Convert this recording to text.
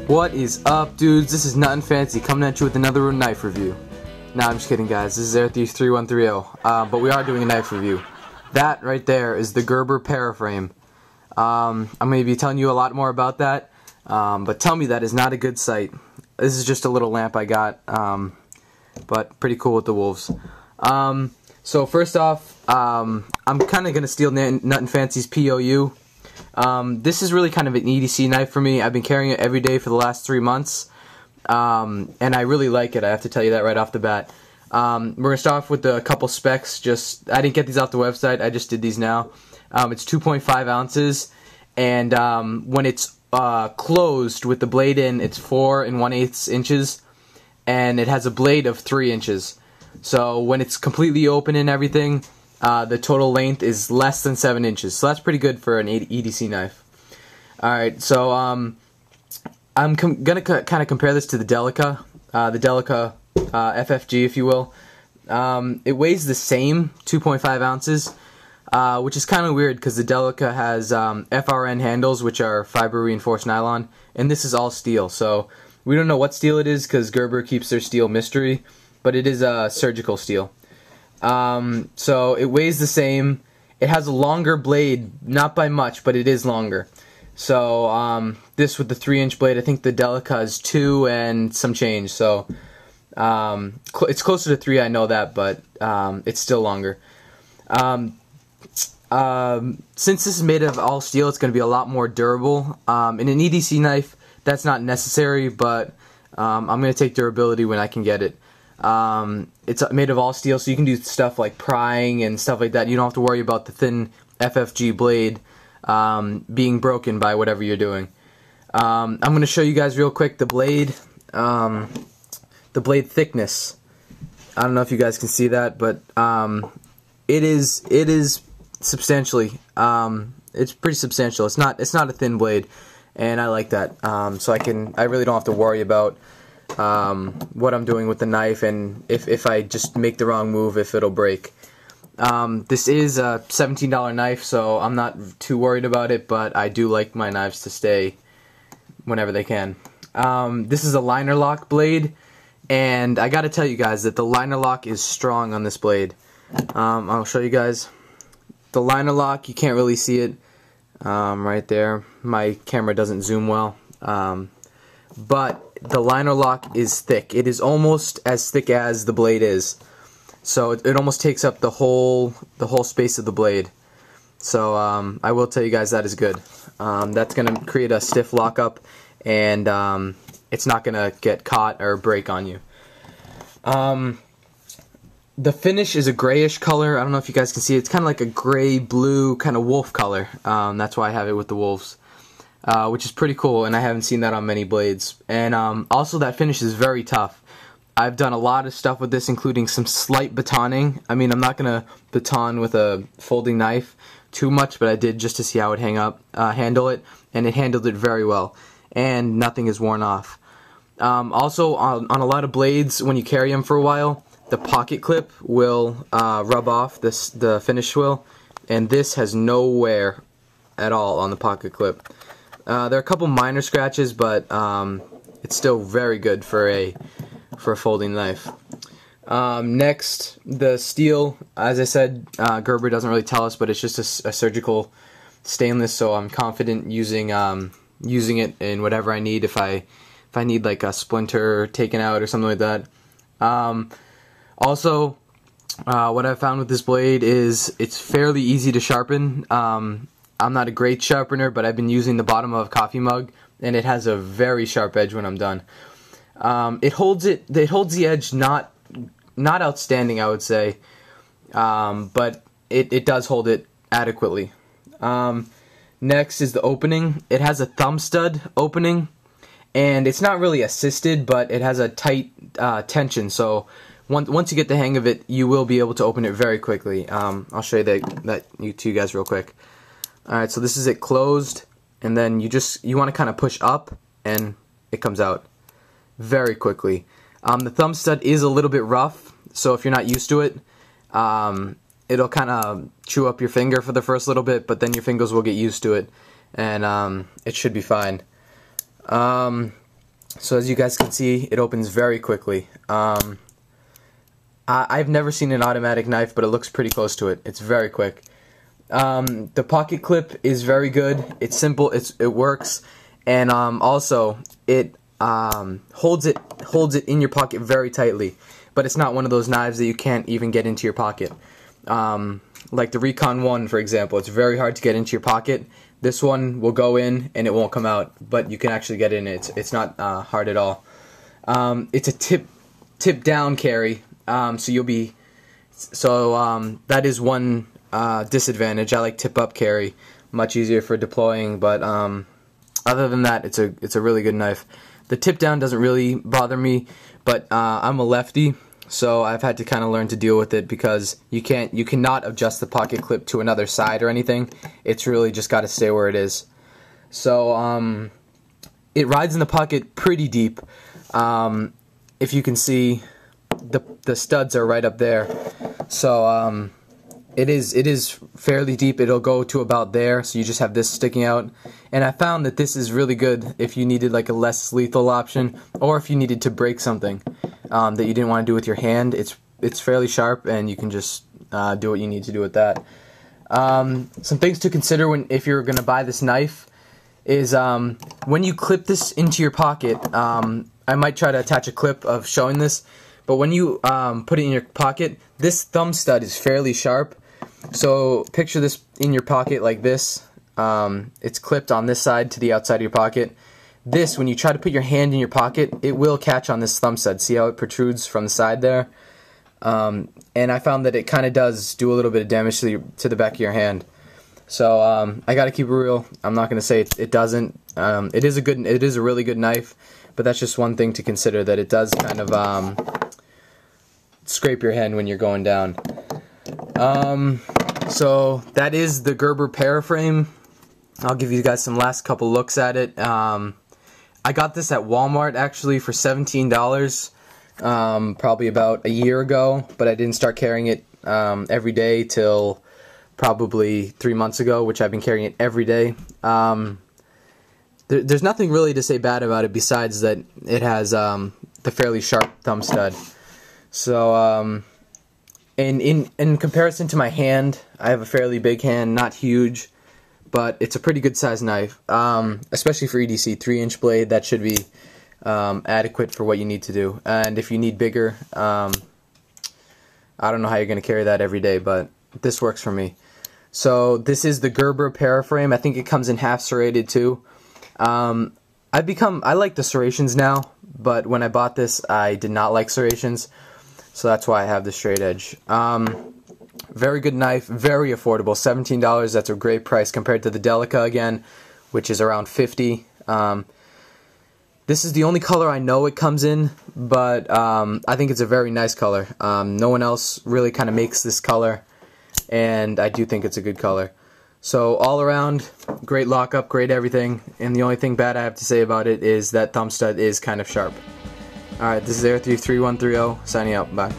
What is up, dudes? This is Nothing Fancy coming at you with another knife review. Nah, I'm just kidding, guys. This is Air3130, but we are doing a knife review. That right there is the Gerber Paraframe. I'm going to be telling you a lot more about that, but tell me that is not a good sight. This is just a little lamp I got, but pretty cool with the wolves. So first off, I'm kind of going to steal Nothing Fancy's POU. This is really kind of an EDC knife for me. I've been carrying it every day for the last 3 months, and I really like it. I have to tell you that right off the bat. We're going to start off with a couple specs. I didn't get these off the website, I just did these now. It's 2.5 ounces, and when it's closed with the blade in, it's 4 1/8 inches, and it has a blade of 3 inches. So when it's completely open and everything, the total length is less than 7 inches, so that's pretty good for an EDC knife. Alright, so I'm going to kind of compare this to the Delica FFG, if you will. It weighs the same, 2.5 ounces, which is kind of weird because the Delica has FRN handles, which are fiber reinforced nylon, and this is all steel, so we don't know what steel it is because Gerber keeps their steel mystery, but it is surgical steel. So it weighs the same. It has a longer blade, not by much, but it is longer. So this with the 3-inch blade, I think the Delica is 2 and some change. So it's closer to 3, I know that, but it's still longer. Since this is made of all steel, it's going to be a lot more durable. In an EDC knife, that's not necessary, but I'm going to take durability when I can get it. It's made of all steel, so you can do stuff like prying and stuff like that. You don't have to worry about the thin FFG blade being broken by whatever you're doing. I'm going to show you guys real quick the blade thickness. I don't know if you guys can see that, but it is substantially it's pretty substantial. It's not a thin blade, and I like that. So I really don't have to worry about what I'm doing with the knife, and if I just make the wrong move, if it'll break. This is a $17 knife, so I'm not too worried about it, but I do like my knives to stay whenever they can. This is a liner lock blade, and I gotta tell you guys that the liner lock is strong on this blade. I'll show you guys. The liner lock, you can't really see it right there. My camera doesn't zoom well. But the liner lock is thick. It is almost as thick as the blade is. So it almost takes up the whole space of the blade. So I will tell you guys that is good. That's going to create a stiff lockup, and it's not going to get caught or break on you. The finish is a grayish color. I don't know if you guys can see it. It's kind of like a gray-blue kind of wolf color. That's why I have it with the wolves. Which is pretty cool, and I haven't seen that on many blades. And also that finish is very tough. I've done a lot of stuff with this, including some slight batoning. I mean, I'm not going to baton with a folding knife too much, but I did just to see how it handle it, and it handled it very well, and nothing is worn off. Also, on a lot of blades, when you carry them for a while, the pocket clip will rub off, the finish will, and this has no wear at all on the pocket clip. There are a couple minor scratches, but it's still very good for a folding knife. Next, the steel. As I said, Gerber doesn't really tell us, but it's just a surgical stainless. So I'm confident using it in whatever I need. If I need like a splinter taken out or something like that. Also, what I've found with this blade is it's fairly easy to sharpen. I'm not a great sharpener, but I've been using the bottom of a coffee mug, and it has a very sharp edge when I'm done. It holds the edge not outstanding, I would say, but it does hold it adequately. Next is the opening. It has a thumb stud opening, and it's not really assisted, but it has a tight tension, so once you get the hang of it, you will be able to open it very quickly. I'll show you that to you guys real quick. Alright, so this is it closed, and then you want to kind of push up, and it comes out very quickly. The thumb stud is a little bit rough, so if you're not used to it, it'll kind of chew up your finger for the first little bit, but then your fingers will get used to it, and it should be fine. So as you guys can see, it opens very quickly. I've never seen an automatic knife, but it looks pretty close to it. It's very quick. The pocket clip is very good. It's simple. It works, and also it holds it in your pocket very tightly. But it's not one of those knives that you can't even get into your pocket. Like the Recon 1, for example, it's very hard to get into your pocket. This one will go in and it won't come out, but you can actually get in it. It's not hard at all. It's a tip down carry, so that is one disadvantage. I like tip up carry, much easier for deploying, but other than that, it's a really good knife. The tip down doesn't really bother me, but I'm a lefty, so I've had to kind of learn to deal with it, because you cannot adjust the pocket clip to another side or anything. It's really just got to stay where it is. So it rides in the pocket pretty deep. If you can see, the studs are right up there. So it is fairly deep. It'll go to about there, so you just have this sticking out. And I found that this is really good if you needed like a less lethal option, or if you needed to break something that you didn't want to do with your hand. It's fairly sharp, and you can just do what you need to do with that. Some things to consider if you're going to buy this knife is when you clip this into your pocket. I might try to attach a clip of showing this, but when you put it in your pocket, this thumb stud is fairly sharp. So picture this in your pocket like this. It's clipped on this side to the outside of your pocket. This, when you try to put your hand in your pocket, it will catch on this thumb stud. See how it protrudes from the side there? And I found that it kind of does do a little bit of damage to the back of your hand. So I got to keep it real. I'm not going to say it doesn't. It is a really good knife, but that's just one thing to consider, that it does kind of scrape your hand when you're going down. So that is the Gerber Paraframe. I'll give you guys some last couple looks at it. I got this at Wal-Mart actually for $17, probably about a year ago, but I didn't start carrying it every day till probably 3 months ago, which I've been carrying it every day. There's nothing really to say bad about it besides that it has the fairly sharp thumb stud. So in comparison to my hand, I have a fairly big hand, not huge, but it's a pretty good sized knife, especially for EDC. 3-inch blade, that should be adequate for what you need to do. And if you need bigger, I don't know how you're going to carry that every day, but this works for me. So this is the Gerber Paraframe. I think it comes in half serrated too. I like the serrations now, but when I bought this, I did not like serrations, so that's why I have the straight edge. Very good knife, very affordable, $17. That's a great price compared to the Delica again, which is around $50. This is the only color I know it comes in, but I think it's a very nice color. No one else really kind of makes this color, and I do think it's a good color. So all around, great lockup, great everything, and the only thing bad I have to say about it is that thumb stud is kind of sharp. Alright, this is Air33130 signing out. Bye.